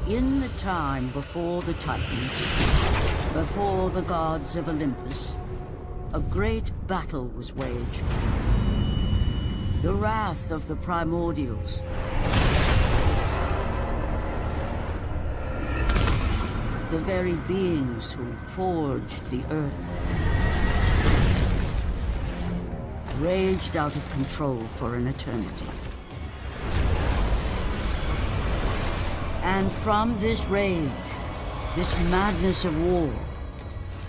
In the time before the Titans, before the gods of Olympus, a great battle was waged. The wrath of the primordials. The very beings who forged the earth. Raged out of control for an eternity. And from this rage, this madness of war,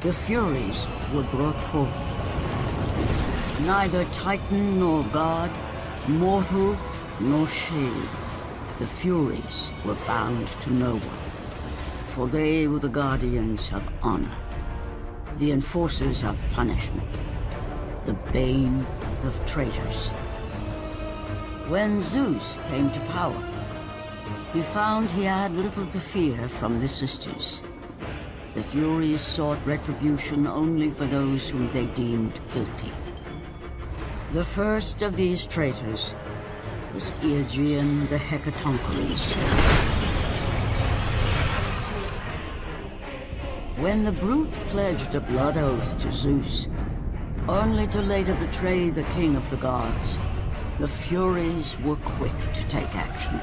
the Furies were brought forth. Neither Titan nor God, mortal nor shade, the Furies were bound to no one. For they were the guardians of honor, the enforcers of punishment, the bane of traitors. When Zeus came to power, he found he had little to fear from the sisters. The Furies sought retribution only for those whom they deemed guilty. The first of these traitors was Aegean the Hecatoncheires. When the brute pledged a blood oath to Zeus, only to later betray the king of the gods, the Furies were quick to take action.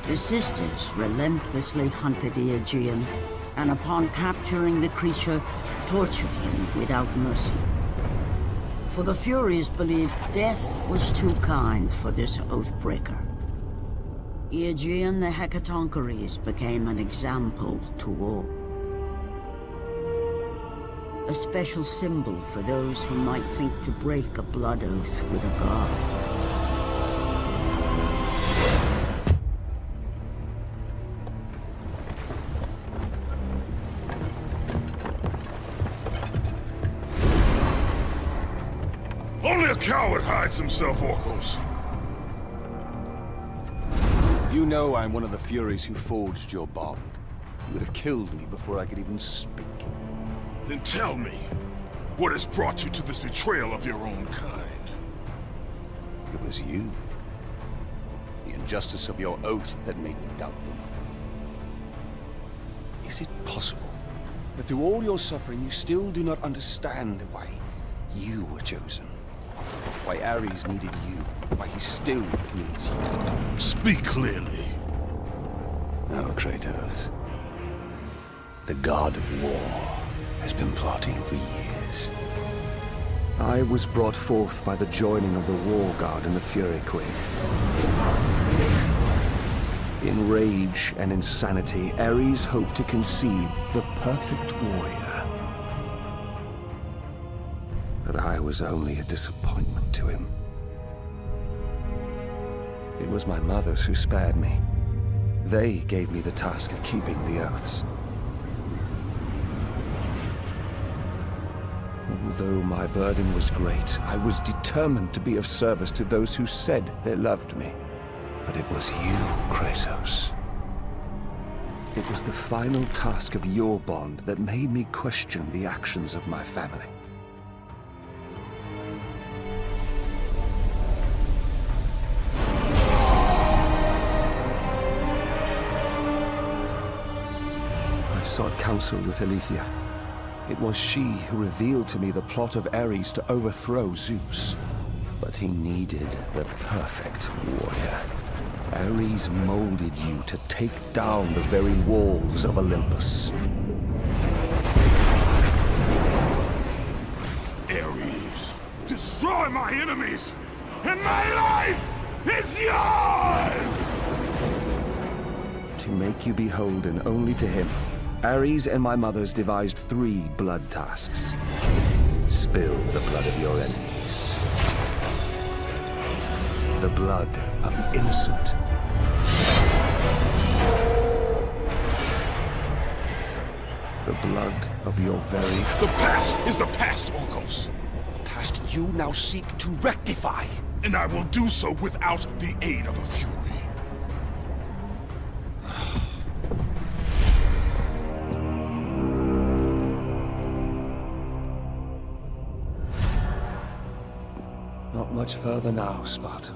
The sisters relentlessly hunted Aegean, and upon capturing the creature, tortured him without mercy. For the Furies believed death was too kind for this oath-breaker. Aegean the Hecatoncheires became an example to all. A special symbol for those who might think to break a blood oath with a god. Only a coward hides himself, Orcos. You know I'm one of the Furies who forged your bond. You would have killed me before I could even speak. Then tell me, what has brought you to this betrayal of your own kind? It was you. The injustice of your oath that made me doubt them. Is it possible that through all your suffering you still do not understand why you were chosen? Why Ares needed you? Why he still needs you? Speak clearly. Oh, Kratos. The god of war has been plotting for years. I was brought forth by the joining of the War God and the Fury Queen. In rage and insanity, Ares hoped to conceive the perfect warrior. But I was only a disappointment to him. It was my mothers who spared me. They gave me the task of keeping the oaths. Although my burden was great, I was determined to be of service to those who said they loved me. But it was you, Kratos. It was the final task of your bond that made me question the actions of my family. I sought counsel with Alethea. It was she who revealed to me the plot of Ares to overthrow Zeus. But he needed the perfect warrior. Ares molded you to take down the very walls of Olympus. Ares, destroy my enemies, and my life is yours! To make you beholden only to him, Ares and my mothers devised 3 blood tasks. Spill the blood of your enemies. The blood of the innocent. The blood of your very... The past is the past, Orcos. past you now seek to rectify. And I will do so without the aid of a Fury. Not much further now, Spartan.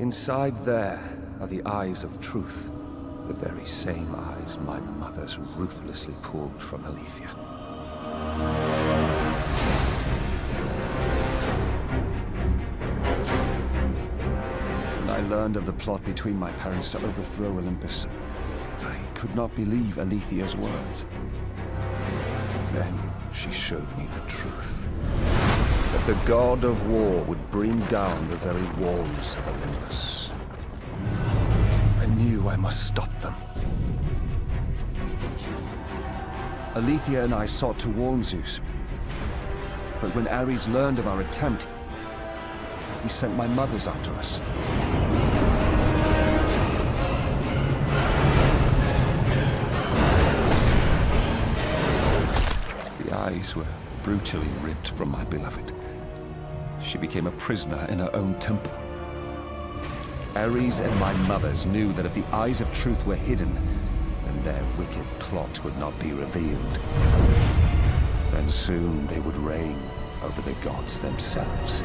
Inside there are the eyes of truth, the very same eyes my mother's ruthlessly pulled from Alethea. When I learned of the plot between my parents to overthrow Olympus, I could not believe Alethea's words. Then she showed me the truth. That the god of war would bring down the very walls of Olympus. I knew I must stop them. Alethea and I sought to warn Zeus. But when Ares learned of our attempt, he sent my mothers after us. The eyes were brutally ripped from my beloved. She became a prisoner in her own temple. Ares and my mothers knew that if the eyes of truth were hidden, then their wicked plot would not be revealed. Then soon they would reign over the gods themselves.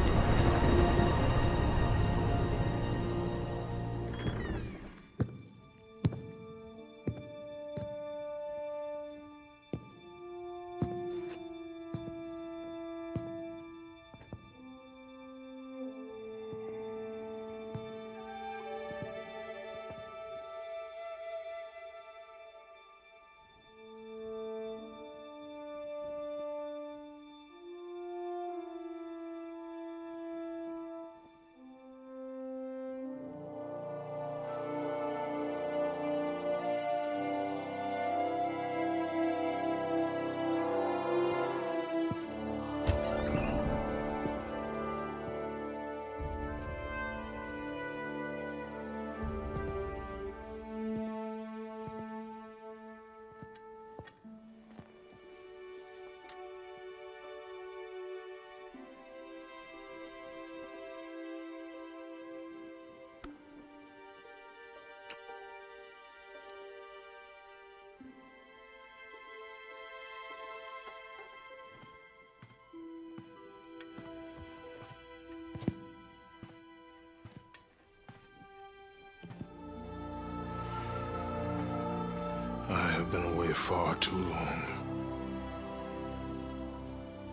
I have been away far too long.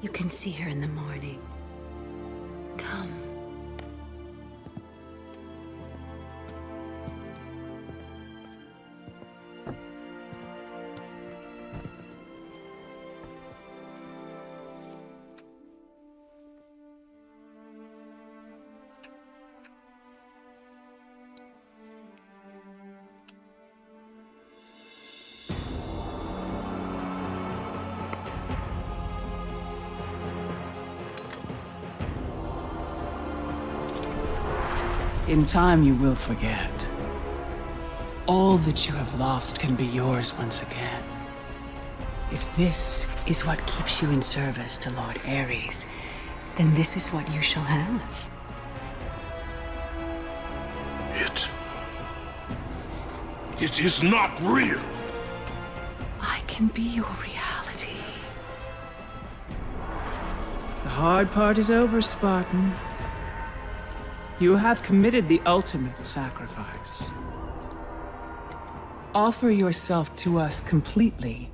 You can see her in the morning. Come. In time, you will forget. All that you have lost can be yours once again. If this is what keeps you in service to Lord Ares, then this is what you shall have. It is not real. I can be your reality. The hard part is over, Spartan. You have committed the ultimate sacrifice. Offer yourself to us completely,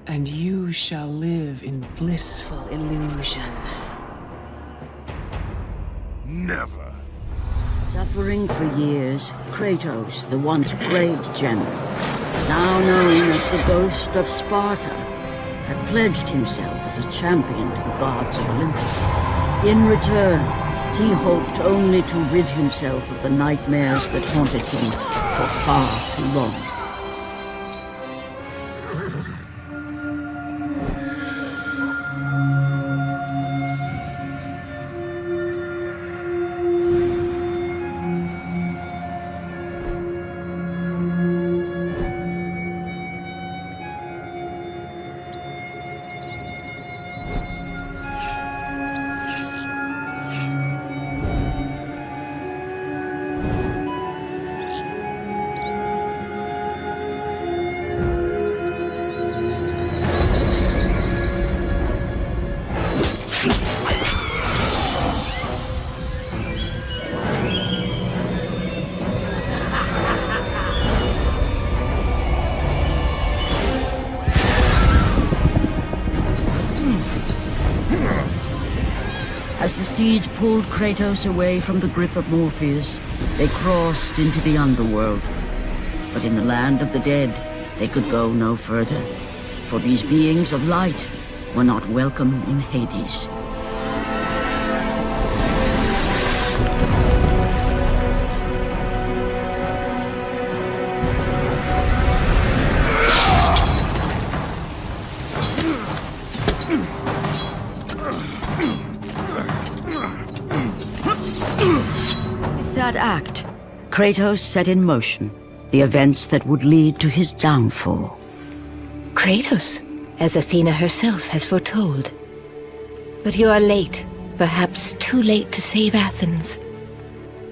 and you shall live in blissful illusion. Never. Suffering for years, Kratos, the once great general, now known as the Ghost of Sparta, had pledged himself as a champion to the gods of Olympus. In return, he hoped only to rid himself of the nightmares that haunted him for far too long. As the steeds pulled Kratos away from the grip of Morpheus, they crossed into the underworld. But in the land of the dead, they could go no further, for these beings of light were not welcome in Hades. With that act, Kratos set in motion the events that would lead to his downfall. Kratos, as Athena herself has foretold. But you are late, perhaps too late to save Athens.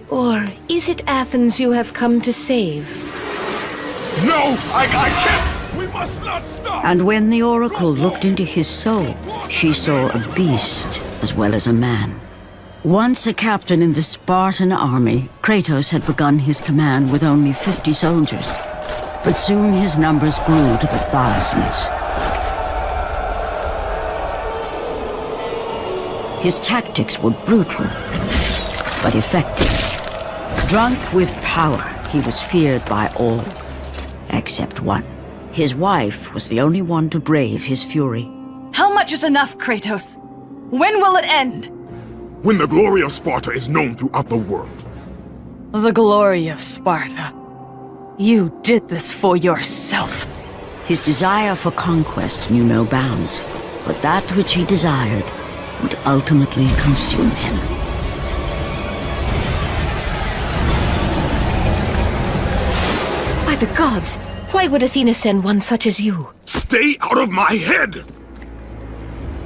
Or is it Athens you have come to save? No! I can't! We must not stop! And when the Oracle looked into his soul, she saw a beast as well as a man. Once a captain in the Spartan army, Kratos had begun his command with only 50 soldiers. But soon his numbers grew to the thousands. His tactics were brutal, but effective. Drunk with power, he was feared by all, except one. His wife was the only one to brave his fury. How much is enough, Kratos? When will it end? When the glory of Sparta is known throughout the world. The glory of Sparta. You did this for yourself. His desire for conquest knew no bounds, but that which he desired would ultimately consume him. By the gods, why would Athena send one such as you? Stay out of my head!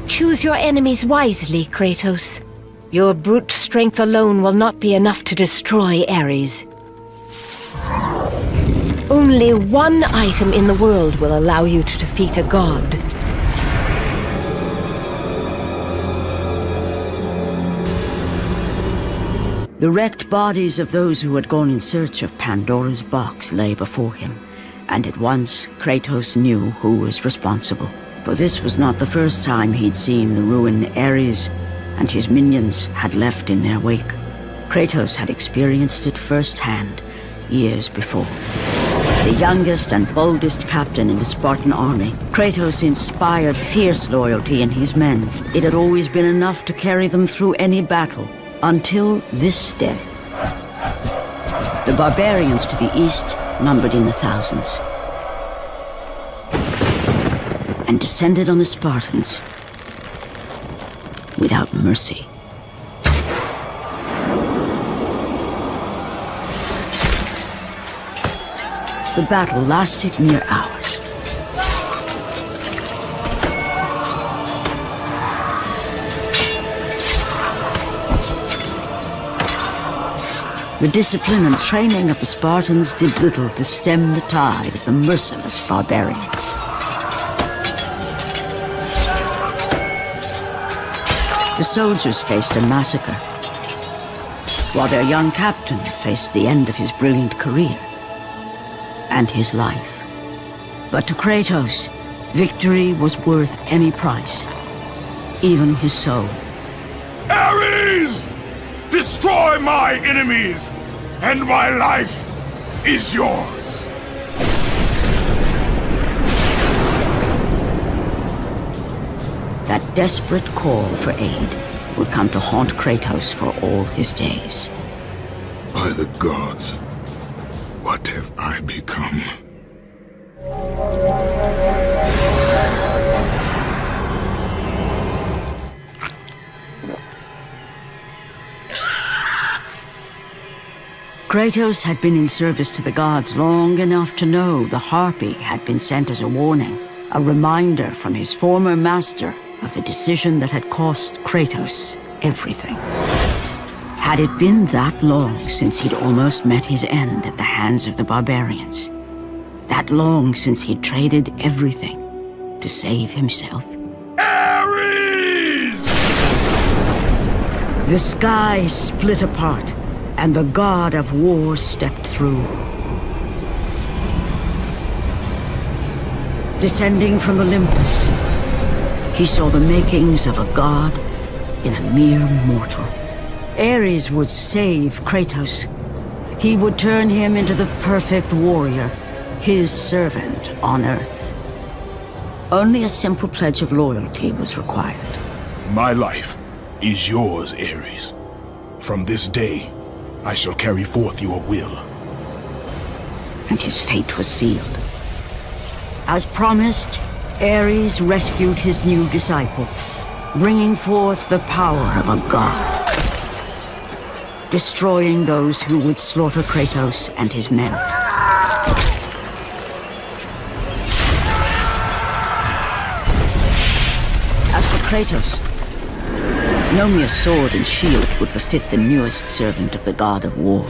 Choose your enemies wisely, Kratos. Your brute strength alone will not be enough to destroy Ares. Only one item in the world will allow you to defeat a god. The wrecked bodies of those who had gone in search of Pandora's box lay before him, and at once Kratos knew who was responsible. For this was not the first time he'd seen the ruin Ares and his minions had left in their wake. Kratos had experienced it firsthand, years before. The youngest and boldest captain in the Spartan army, Kratos inspired fierce loyalty in his men. It had always been enough to carry them through any battle, until this day. The barbarians to the east numbered in the thousands, and descended on the Spartans without mercy. The battle lasted near hours. The discipline and training of the Spartans did little to stem the tide of the merciless barbarians. The soldiers faced a massacre, while their young captain faced the end of his brilliant career and his life. But to Kratos, victory was worth any price, even his soul. Ares! Destroy my enemies, and my life is yours. That desperate call for aid would come to haunt Kratos for all his days. By the gods, what have I become? Kratos had been in service to the gods long enough to know the Harpy had been sent as a warning, a reminder from his former master of the decision that had cost Kratos everything. Had it been that long since he'd almost met his end at the hands of the barbarians? That long since he'd traded everything to save himself? Ares! The sky split apart, and the god of war stepped through. Descending from Olympus, he saw the makings of a god in a mere mortal. Ares would save Kratos. He would turn him into the perfect warrior, his servant on Earth. Only a simple pledge of loyalty was required. My life is yours, Ares. From this day, I shall carry forth your will. And his fate was sealed. As promised, Ares rescued his new disciple, bringing forth the power of a god, destroying those who would slaughter Kratos and his men. As for Kratos, no mere sword and shield would befit the newest servant of the god of war.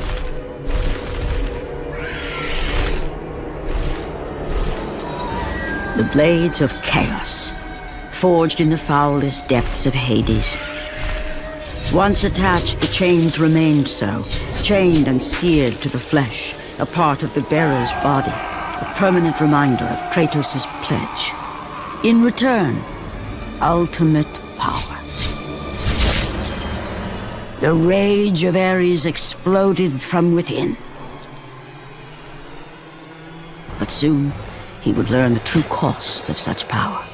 The blades of chaos, forged in the foulest depths of Hades. Once attached, the chains remained so, chained and seared to the flesh, a part of the bearer's body, a permanent reminder of Kratos' pledge. In return, ultimate power. The rage of Ares exploded from within. But soon, he would learn the true cost of such power.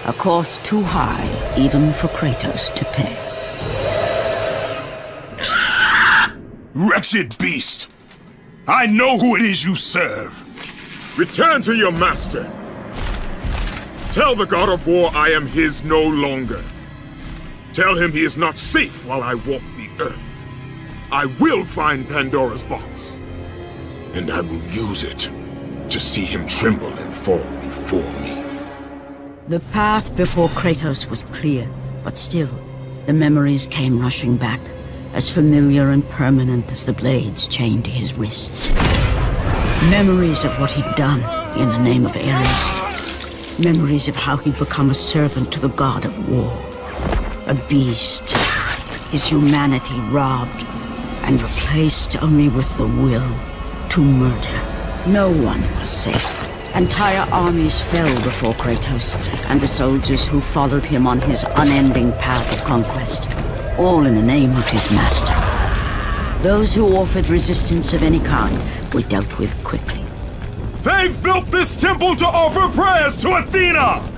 A cost too high even for Kratos to pay. Wretched beast! I know who it is you serve! Return to your master! Tell the god of war I am his no longer. Tell him he is not safe while I walk the earth. I will find Pandora's box. And I will use it to see him tremble and fall before me. The path before Kratos was clear, but still, the memories came rushing back, as familiar and permanent as the blades chained to his wrists. Memories of what he'd done in the name of Ares. Memories of how he'd become a servant to the god of war. A beast, his humanity robbed and replaced only with the will to murder. No one was safe. Entire armies fell before Kratos and the soldiers who followed him on his unending path of conquest, all in the name of his master. Those who offered resistance of any kind were dealt with quickly. They've built this temple to offer prayers to Athena!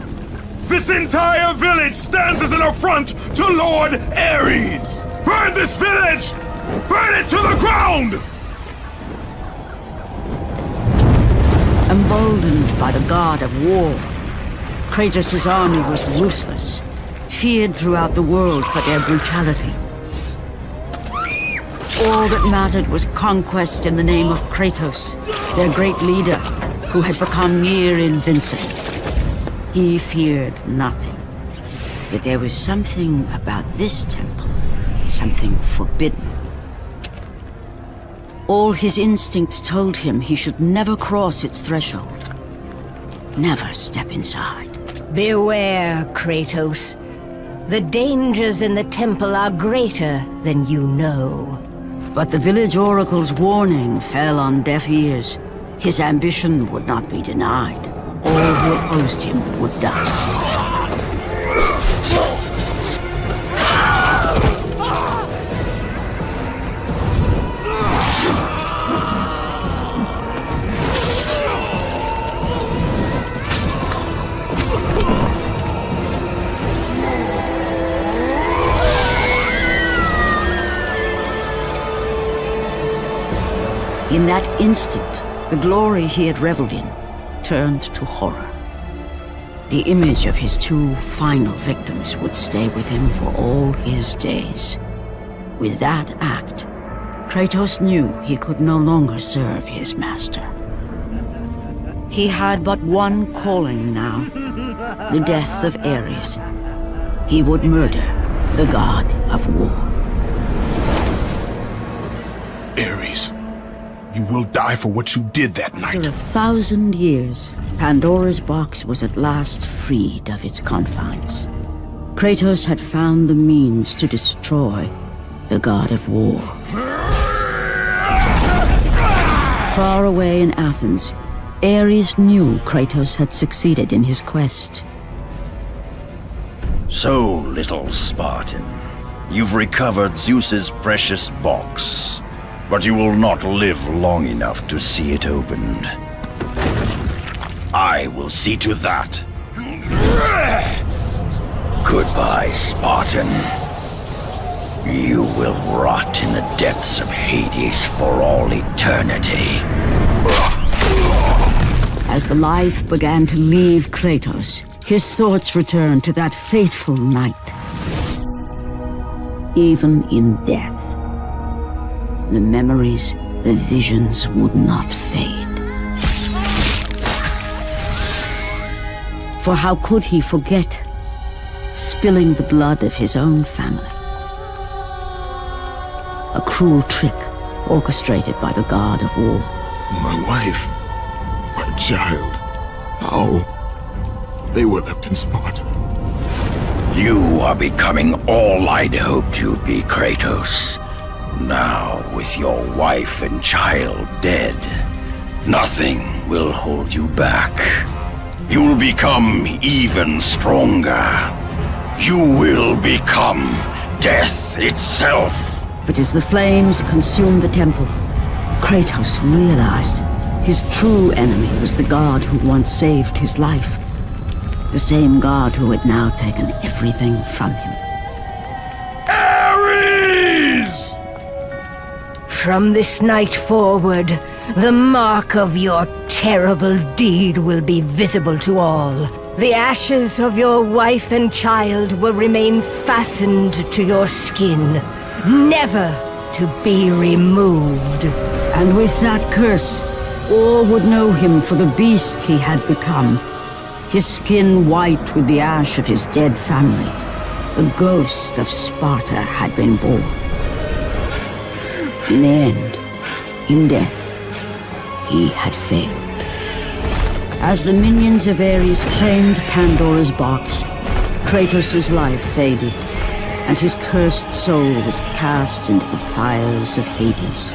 This entire village stands as an affront to Lord Ares! Burn this village! Burn it to the ground! Emboldened by the god of war, Kratos' army was ruthless, feared throughout the world for their brutality. All that mattered was conquest in the name of Kratos, their great leader, who had become near invincible. He feared nothing. But there was something about this temple, something forbidden. All his instincts told him he should never cross its threshold. Never step inside. Beware, Kratos. The dangers in the temple are greater than you know. But the village oracle's warning fell on deaf ears. His ambition would not be denied. All who opposed him would die. In that instant, the glory he had reveled in turned to horror. The image of his two final victims would stay with him for all his days. With that act, Kratos knew he could no longer serve his master. He had but one calling now, the death of Ares. He would murder the god of war. Ares, you will die for what you did that night. After 1,000 years, Pandora's box was at last freed of its confines. Kratos had found the means to destroy the god of war. Far away in Athens, Ares knew Kratos had succeeded in his quest. So, little Spartan, you've recovered Zeus's precious box, but you will not live long enough to see it opened. I will see to that. Goodbye, Spartan. You will rot in the depths of Hades for all eternity. As the life began to leave Kratos, his thoughts returned to that fateful night. Even in death, the memories, the visions would not fade. For how could he forget spilling the blood of his own family? A cruel trick orchestrated by the god of war. My wife, my child, how? They were left in Sparta. You are becoming all I'd hoped you'd be, Kratos. Now, with your wife and child dead, nothing will hold you back. You'll become even stronger. You will become death itself. But as the flames consumed the temple, Kratos realized his true enemy was the god who once saved his life. The same god who had now taken everything from him. Ares! From this night forward, the mark of your terrible deed will be visible to all. The ashes of your wife and child will remain fastened to your skin, never to be removed. And with that curse, all would know him for the beast he had become. His skin white with the ash of his dead family. The ghost of Sparta had been born. In the end, in death, he had failed. As the minions of Ares claimed Pandora's box, Kratos' life faded, and his cursed soul was cast into the fires of Hades.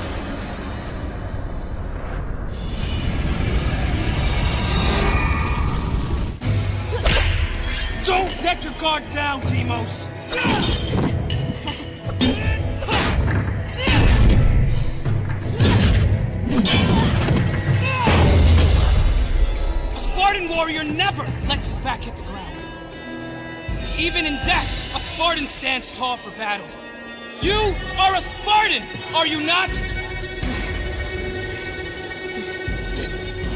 Don't let your guard down, Deimos! A Spartan warrior never lets his back hit the ground. Even in death, a Spartan stands tall for battle. You are a Spartan, are you not?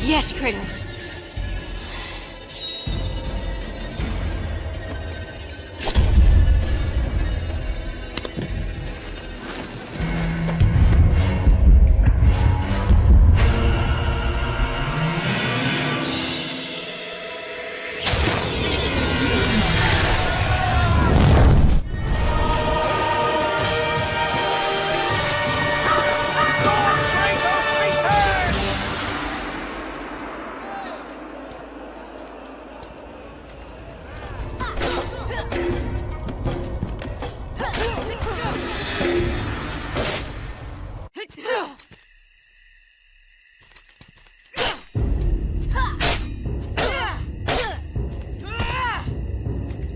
Yes, Kratos.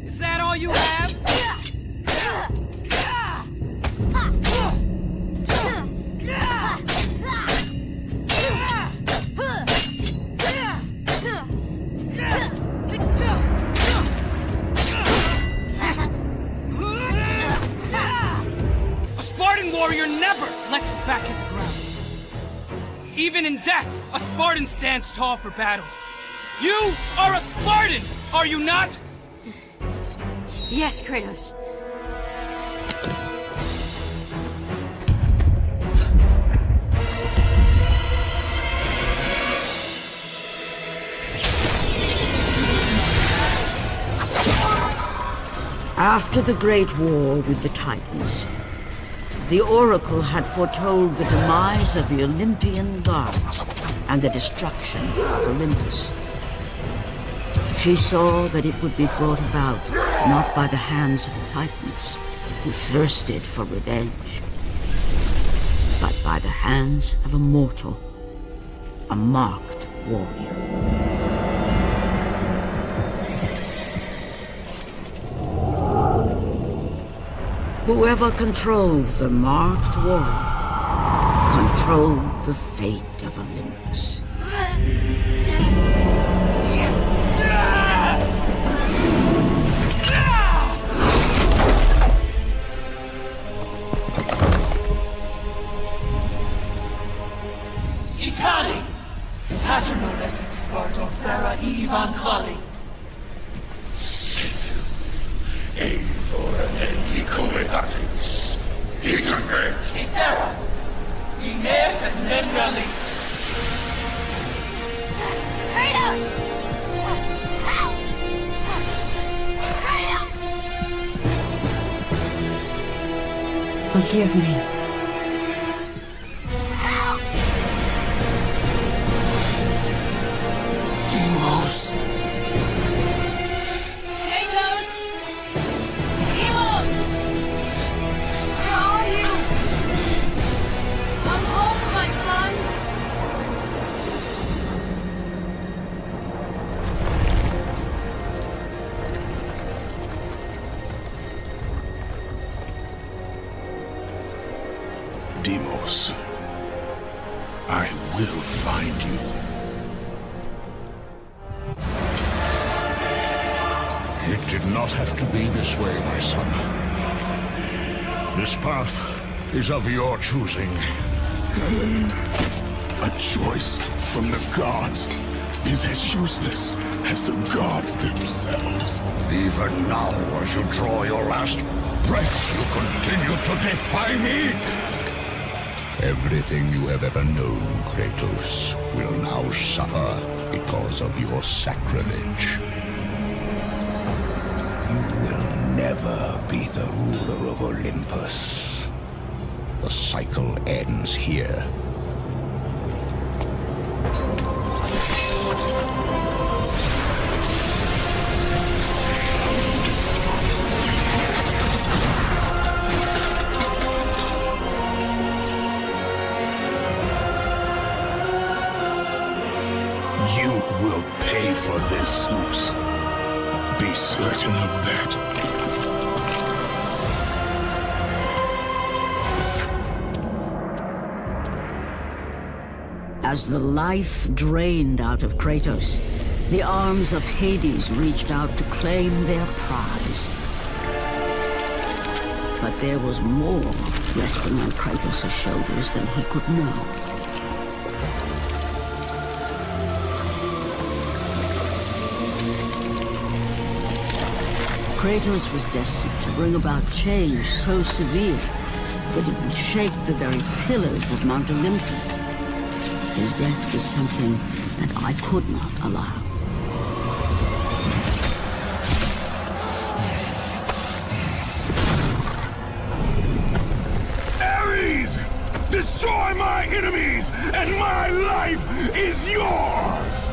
Is that all you have? A Spartan warrior never lets his back hit the ground. Even in death, a Spartan stands tall for battle. You are a Spartan, are you not? Yes, Kratos. After the Great War with the Titans, the Oracle had foretold the demise of the Olympian gods and the destruction of Olympus. She saw that it would be brought about not by the hands of the Titans, who thirsted for revenge, but by the hands of a mortal, a marked warrior. Whoever controlled the marked warrior controlled the fate of Olympus. Ikari! Patronoles in Sparta Fera Ivan Kali. Itera! Ineas and Nemralis. Kratos! Help! Kratos! Forgive me. Help! Deimos. Kratos! Deimos! Where are you? Come home, my sons! Deimos, I will find you. It did not have to be this way, my son. This path is of your choosing. A choice from the gods is as useless as the gods themselves. Even now, as you draw your last breath, you continue to defy me? Everything you have ever known, Kratos, will now suffer because of your sacrilege. You will never be the ruler of Olympus. The cycle ends here. You will pay for this, Zeus. Be certain of that. As the life drained out of Kratos, the arms of Hades reached out to claim their prize. But there was more resting on Kratos' shoulders than he could know. Kratos was destined to bring about change so severe that it would shake the very pillars of Mount Olympus. His death was something that I could not allow. Ares! Destroy my enemies, and my life is yours!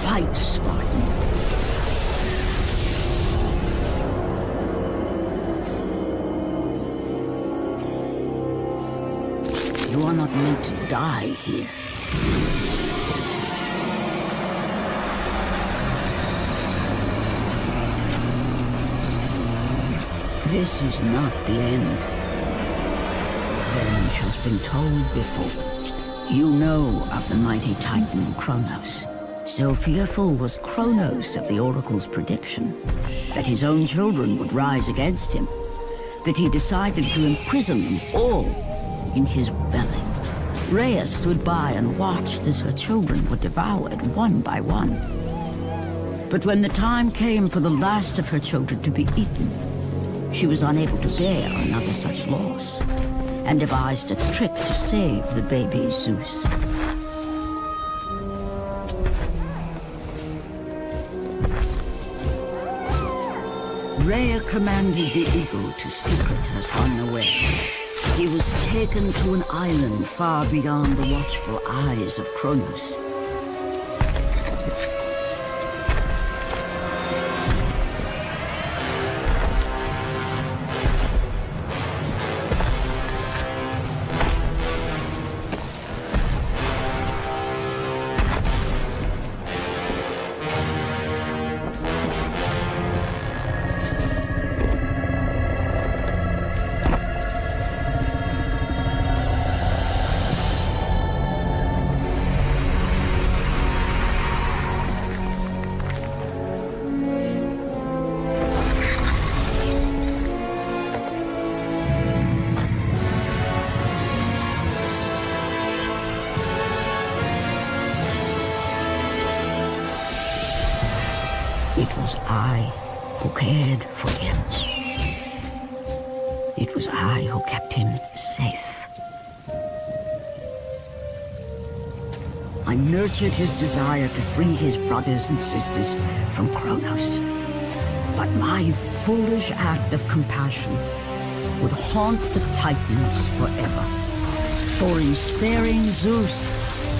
Fight, Spartan. You are not meant to die here. This is not the end. Revenge has been told before. You know of the mighty Titan Kronos. So fearful was Kronos of the Oracle's prediction that his own children would rise against him, that he decided to imprison them all in his belly. Rhea stood by and watched as her children were devoured one by one. But when the time came for the last of her children to be eaten, she was unable to bear another such loss, and devised a trick to save the baby Zeus. Rhea commanded the eagle to secret her son away. He was taken to an island far beyond the watchful eyes of Kronos. It was I who cared for him. It was I who kept him safe. I nurtured his desire to free his brothers and sisters from Kronos. But my foolish act of compassion would haunt the Titans forever. For in sparing Zeus,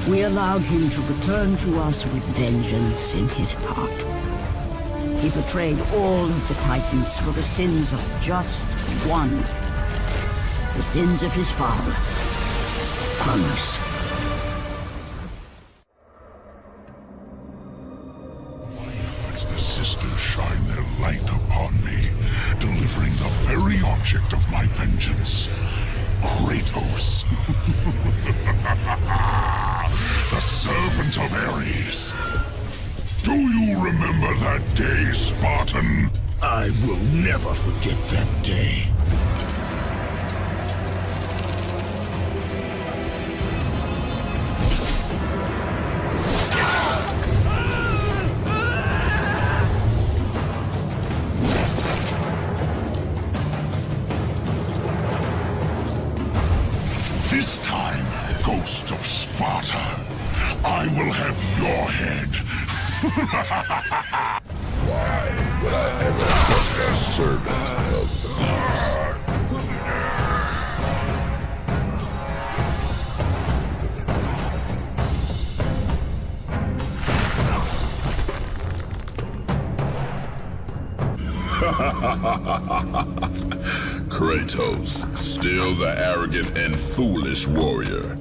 we allowed him to return to us with vengeance in his heart. He betrayed all of the Titans for the sins of just one. The sins of his father, Kronos. My efforts, the sisters shine their light upon me, delivering the very object of my vengeance, Kratos. The servant of Ares. Do you remember that day, Spartan? I will never forget that day. This time, Ghost of Sparta, I will have your head. Why would I ever trust a servant of Kratos, still the arrogant and foolish warrior.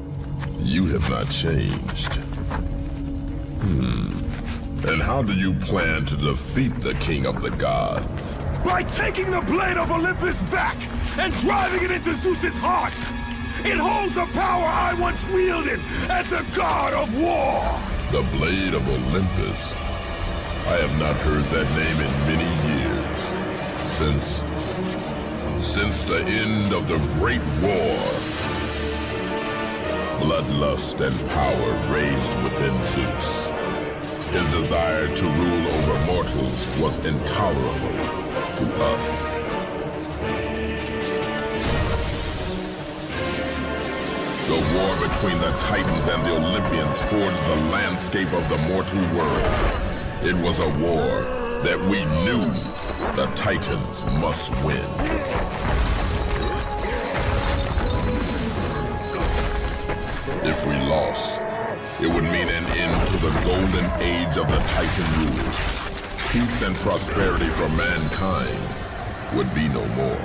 You have not changed. And how do you plan to defeat the King of the Gods? By taking the blade of Olympus back and driving it into Zeus's heart! It holds the power I once wielded as the god of war! The Blade of Olympus? I have not heard that name in many years. Since the end of the Great War. Bloodlust and power raged within Zeus. His desire to rule over mortals was intolerable to us. The war between the Titans and the Olympians forged the landscape of the mortal world. It was a war that we knew the Titans must win. If we lost, it would mean an end to the golden age of the Titan rule. Peace and prosperity for mankind would be no more.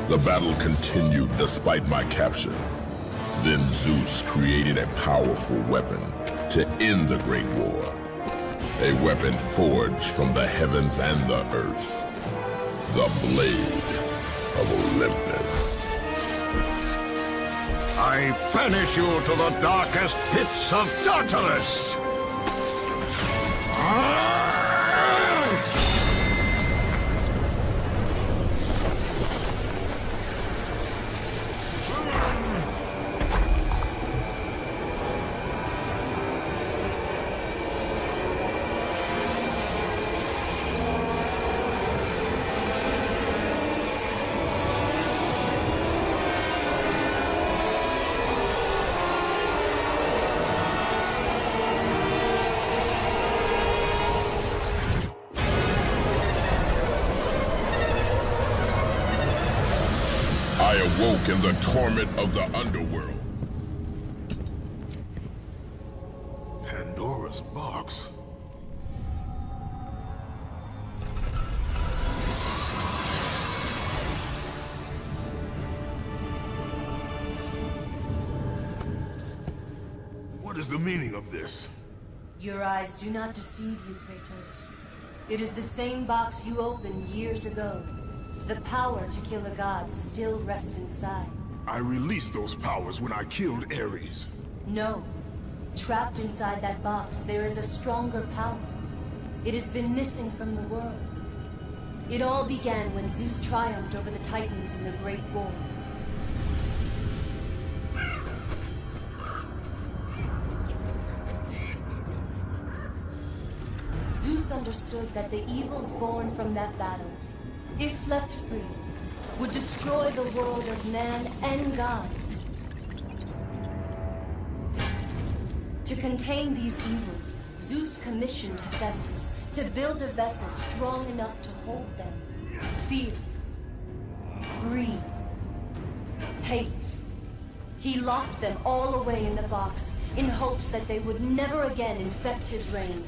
The battle continued despite my capture. Then Zeus created a powerful weapon to end the Great War. A weapon forged from the heavens and the earth. The Blade of Olympus. I banish you to the darkest pits of Tartarus! woke in the torment of the underworld. Pandora's box. What is the meaning of this? Your eyes do not deceive you, Kratos. It is the same box you opened years ago. The power to kill a god still rests inside. I released those powers when I killed Ares. No. Trapped inside that box, there is a stronger power. It has been missing from the world. It all began when Zeus triumphed over the Titans in the Great War. Zeus understood that the evils born from that battle, if left free, would destroy the world of man and gods. To contain these evils, Zeus commissioned Hephaestus to build a vessel strong enough to hold them. Fear, greed, hate. He locked them all away in the box in hopes that they would never again infect his reign.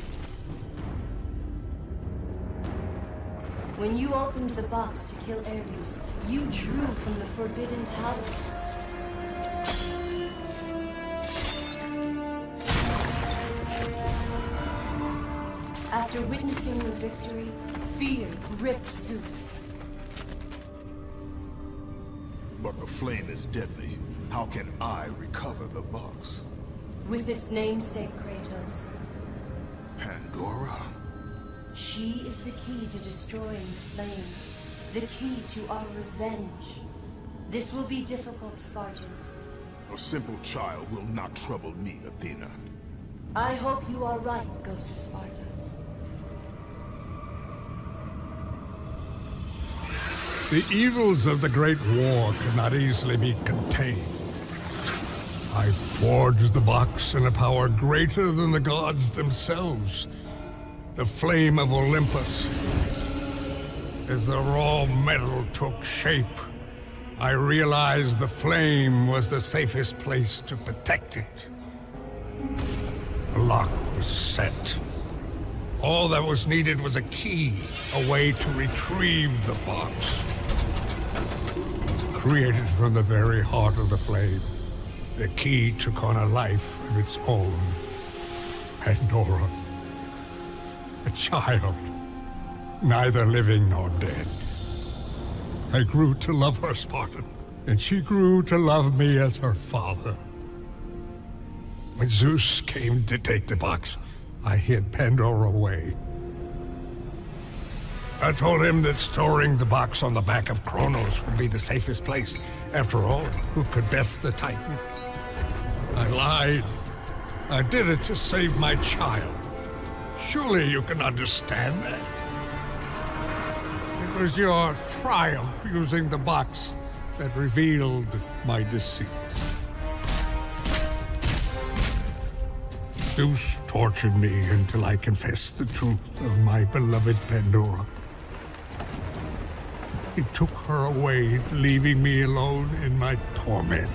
When you opened the box to kill Ares, you drew from the forbidden powers. After witnessing your victory, fear gripped Zeus. But the flame is deadly. How can I recover the box? With its namesake, Kratos. Pandora? She is the key to destroying the flame. The key to our revenge. This will be difficult, Spartan. A simple child will not trouble me, Athena. I hope you are right, Ghost of Sparta. The evils of the Great War cannot easily be contained. I forged the box in a power greater than the gods themselves. The flame of Olympus. As the raw metal took shape, I realized the flame was the safest place to protect it. The lock was set. All that was needed was a key, a way to retrieve the box. Created from the very heart of the flame, the key took on a life of its own. Pandora. A child, neither living nor dead. I grew to love her, Spartan, and she grew to love me as her father. When Zeus came to take the box, I hid Pandora away. I told him that storing the box on the back of Kronos would be the safest place. After all, who could best the Titan? I lied. I did it to save my child. Surely you can understand that. It was your triumph using the box that revealed my deceit. Zeus tortured me until I confessed the truth of my beloved Pandora. He took her away, leaving me alone in my torment.